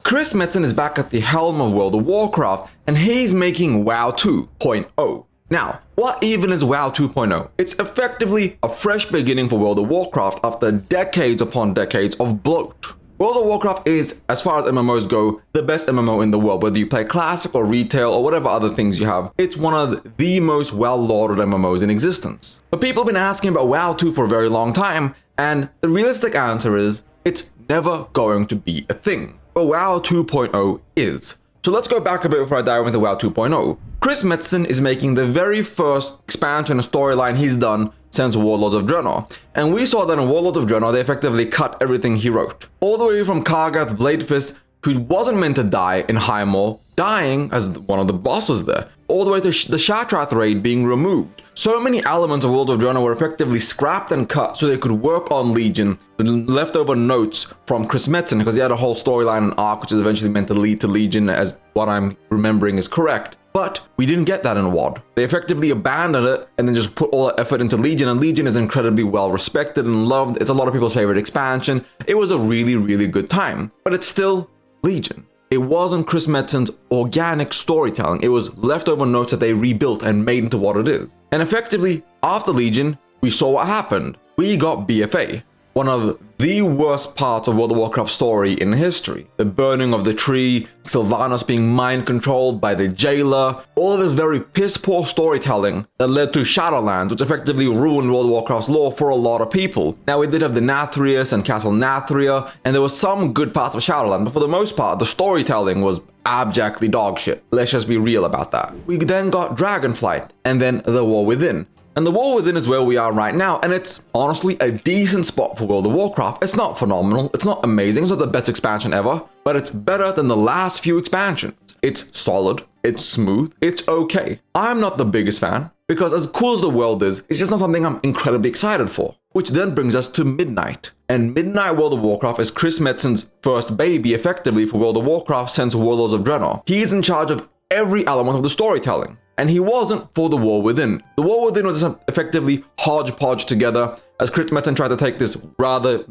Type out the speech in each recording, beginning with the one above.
Chris Metzen is back at the helm of World of Warcraft, and he's making WoW 2.0. Now, what even is WoW 2.0? It's effectively a fresh beginning for World of Warcraft after decades upon decades of bloat. World of Warcraft is, as far as MMOs go, the best MMO in the world. Whether you play classic or retail or whatever other things you have, it's one of the most well-lauded MMOs in existence. But people have been asking about WoW 2 for a very long time, and the realistic answer is, it's never going to be a thing. But WoW 2.0 is. So let's go back a bit before I dive into WoW 2.0. Chris Metzen is making the very first expansion and storyline he's done since Warlords of Draenor. And we saw that in Warlords of Draenor, they effectively cut everything he wrote. All the way from Kargath Bladefist, who wasn't meant to die in Highmoor, dying as one of the bosses there, all the way to the Shattrath raid being removed. So many elements of World of Draenor were effectively scrapped and cut so they could work on Legion with leftover notes from Chris Metzen, because he had a whole storyline and arc which is eventually meant to lead to Legion, as what I'm remembering is correct. But we didn't get that in WoD. They effectively abandoned it and then just put all that effort into Legion, and Legion is incredibly well respected and loved. It's a lot of people's favorite expansion. It was a really, really good time, but it's still Legion. It wasn't Chris Metzen's organic storytelling. It was leftover notes that they rebuilt and made into what it is. And effectively, after Legion, we saw what happened. We got BFA, one of the worst parts of World of Warcraft story in history. The burning of the tree, Sylvanas being mind-controlled by the jailer, all of this very piss-poor storytelling that led to Shadowlands, which effectively ruined World of Warcraft's lore for a lot of people. Now, we did have the Nathrius and Castle Nathria, and there was some good parts of Shadowlands, but for the most part, the storytelling was abjectly dog shit. Let's just be real about that. We then got Dragonflight, and then The War Within. And The War Within is where we are right now, and it's honestly a decent spot for World of Warcraft. It's not phenomenal, it's not amazing, it's not the best expansion ever, but it's better than the last few expansions. It's solid, it's smooth, it's okay. I'm not the biggest fan, because as cool as the world is, it's just not something I'm incredibly excited for. Which then brings us to Midnight. And Midnight World of Warcraft is Chris Metzen's first baby effectively for World of Warcraft since Warlords of Draenor. He's in charge of every element of the storytelling. And he wasn't for The War Within. The War Within was effectively hodgepodge together, as Chris Metzen tried to take this rather,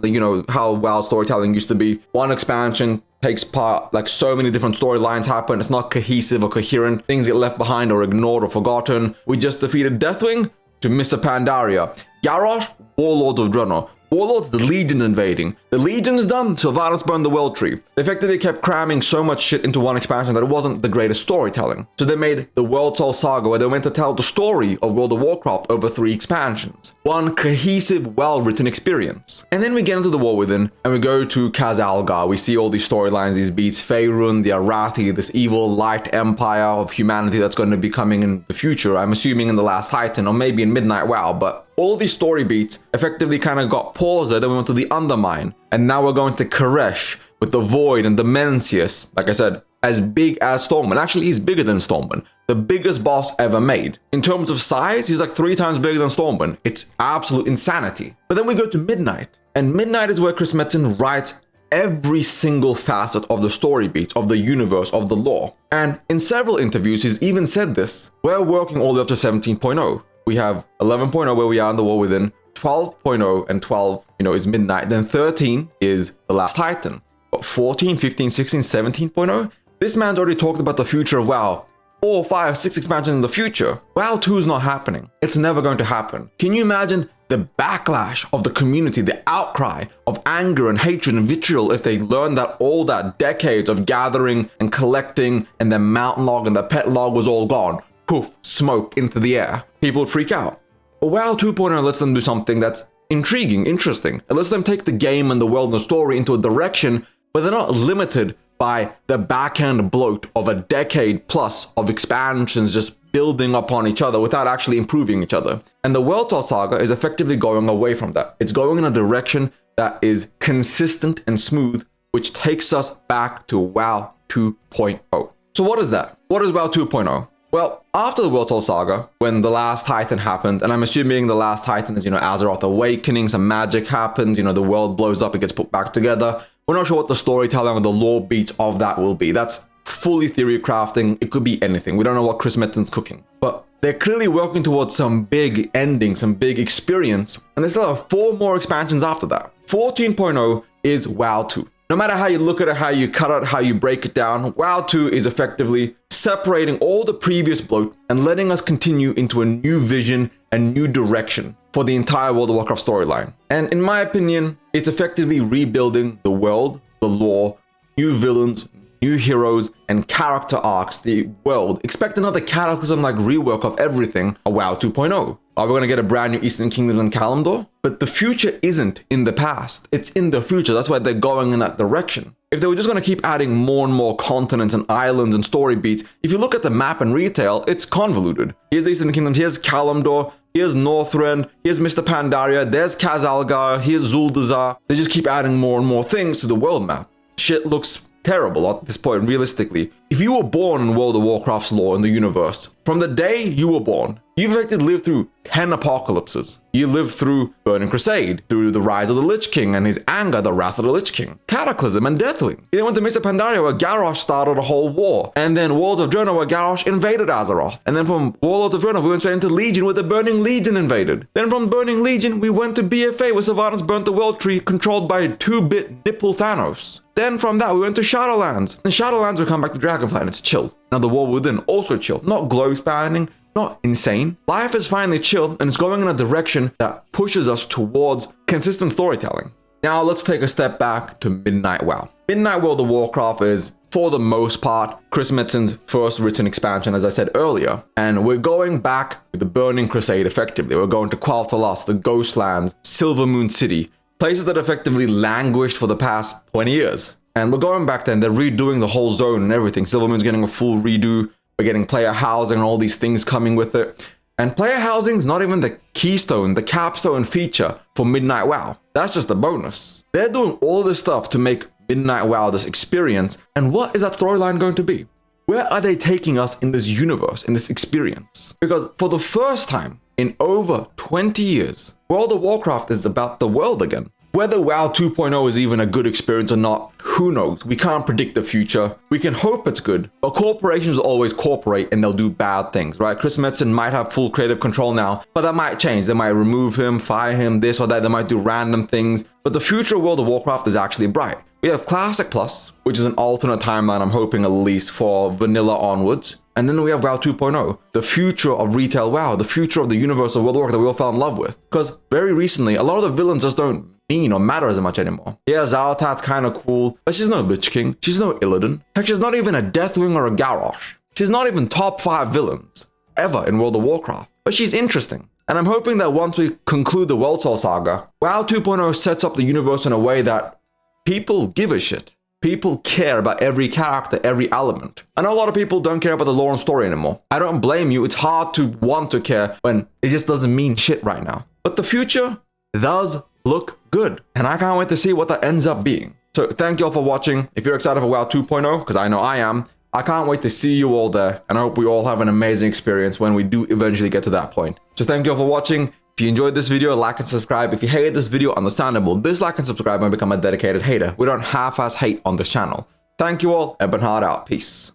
how WoW storytelling used to be. One expansion takes part, like so many different storylines happen, it's not cohesive or coherent, things get left behind or ignored or forgotten. We just defeated Deathwing to Mr. Pandaria. Garrosh, Warlords of Draenor. Warlords, the Legion's invading. The Legion's done, Sylvanas burned the World Tree. They effectively kept cramming so much shit into one expansion that it wasn't the greatest storytelling. So they made the World Soul Saga, where they were meant to tell the story of World of Warcraft over 3 expansions. One cohesive, well-written experience. And then we get into The War Within, and we go to Khazalgar. We see all these storylines, these beats, Faerun, the Arathi, this evil light empire of humanity that's going to be coming in the future. I'm assuming in The Last Titan, or maybe in Midnight WoW, but all these story beats effectively kind of got paused there, then we went to the Undermine. And now we're going to Koresh with the Void and the Mencius. Like I said, as big as Stormwind. Actually, he's bigger than Stormwind. The biggest boss ever made. In terms of size, he's like 3 times bigger than Stormwind. It's absolute insanity. But then we go to Midnight. And Midnight is where Chris Metzen writes every single facet of the story beats, of the universe, of the lore. And in several interviews, he's even said this. We're working all the way up to 17.0. We have 11.0 where we are in The War Within, 12.0 and 12, is Midnight. Then 13 is The Last Titan. But 14, 15, 16, 17.0, this man's already talked about the future of WoW. 4, 5, 6 expansions in the future. WoW 2 is not happening. It's never going to happen. Can you imagine the backlash of the community, the outcry of anger and hatred and vitriol if they learned that all that decades of gathering and collecting and their mountain log and their pet log was all gone? Poof, smoke into the air. People would freak out. But WoW 2.0 lets them do something that's intriguing, interesting. It lets them take the game and the world and the story into a direction where they're not limited by the backhand bloat of a decade plus of expansions just building upon each other without actually improving each other. And the World Tour Saga is effectively going away from that. It's going in a direction that is consistent and smooth, which takes us back to WoW 2.0. So what is that? What is WoW 2.0? Well, after the World Toll Saga, when The Last Titan happened, and I'm assuming The Last Titan is, Azeroth awakening, some magic happened, the world blows up, it gets put back together. We're not sure what the storytelling or the lore beats of that will be. That's fully theory crafting. It could be anything. We don't know what Chris Metzen's cooking. But they're clearly working towards some big ending, some big experience. And they still have 4 more expansions after that. 14.0 is WoW 2. No matter how you look at it, how you cut it, how you break it down, WoW 2 is effectively separating all the previous bloat and letting us continue into a new vision and new direction for the entire World of Warcraft storyline. And in my opinion, it's effectively rebuilding the world, the lore, new villains, new heroes, and character arcs, the world. Expect another cataclysm-like rework of everything, a WoW 2.0. Are we going to get a brand new Eastern Kingdom and Kalimdor? But the future isn't in the past. It's in the future. That's why they're going in that direction. If they were just going to keep adding more and more continents and islands and story beats, if you look at the map and retail, it's convoluted. Here's the Eastern Kingdom, here's Kalimdor, here's Northrend, here's Mr. Pandaria, there's Khazalgar, here's Zuldazar. They just keep adding more and more things to the world map. Shit looks terrible at this point, realistically. If you were born in World of Warcraft's lore in the universe, from the day you were born, you've effectively lived through 10 apocalypses. You lived through Burning Crusade, through the rise of the Lich King and his anger, the wrath of the Lich King, Cataclysm and Deathwing. You then went to Mr. Pandaria where Garrosh started a whole war, and then Worlds of Draenor where Garrosh invaded Azeroth. And then from Warlords of Draenor we went straight into Legion where the Burning Legion invaded. Then from Burning Legion we went to BFA where Sylvanas burnt the World Tree controlled by 2-bit nipple Thanos. Then from that we went to Shadowlands. And Shadowlands we come back to Dragonflight and it's chill. Now the War Within also chill, not glow spanning, not insane. Life is finally chill and it's going in a direction that pushes us towards consistent storytelling. Now let's take a step back to Midnight WoW. Midnight World of Warcraft is, for the most part, Chris Metzen's first written expansion, as I said earlier. And we're going back to the Burning Crusade effectively. We're going to Quel'Thalas, the Ghostlands, Silvermoon City, places that effectively languished for the past 20 years. And we're going back there and they're redoing the whole zone and everything. Silvermoon's getting a full redo. We're getting player housing and all these things coming with it. And player housing is not even the keystone, the capstone feature for Midnight WoW. That's just a bonus. They're doing all this stuff to make Midnight WoW this experience. And what is that storyline going to be? Where are they taking us in this universe, in this experience? Because for the first time in over 20 years, World of Warcraft is about the world again. Whether WoW 2.0 is even a good experience or not, who knows? We can't predict the future. We can hope it's good, but corporations always cooperate and they'll do bad things, right? Chris Metzen might have full creative control now, but that might change. They might remove him, fire him, this or that. They might do random things, but the future of World of Warcraft is actually bright. We have Classic Plus, which is an alternate timeline, I'm hoping at least for vanilla onwards. And then we have WoW 2.0, the future of retail WoW, the future of the universe of World of Warcraft that we all fell in love with. Because very recently, a lot of the villains just don't mean or matter as much anymore. Yeah, Xal'atath's kind of cool, but she's no Lich King, she's no Illidan. Heck, she's not even a Deathwing or a Garrosh. She's not even top 5 villains ever in World of Warcraft, but she's interesting. And I'm hoping that once we conclude the Worldsoul saga, WoW 2.0 sets up the universe in a way that people give a shit. People care about every character, every element. I know a lot of people don't care about the lore and story anymore. I don't blame you. It's hard to want to care when it just doesn't mean shit right now. But the future does look good. And I can't wait to see what that ends up being. So thank you all for watching. If you're excited for WoW 2.0, because I know I am, I can't wait to see you all there. And I hope we all have an amazing experience when we do eventually get to that point. So thank you all for watching. If you enjoyed this video, like and subscribe. If you hated this video, understandable. Dislike and subscribe and become a dedicated hater. We don't half-ass hate on this channel. Thank you all. Ebonheart out. Peace.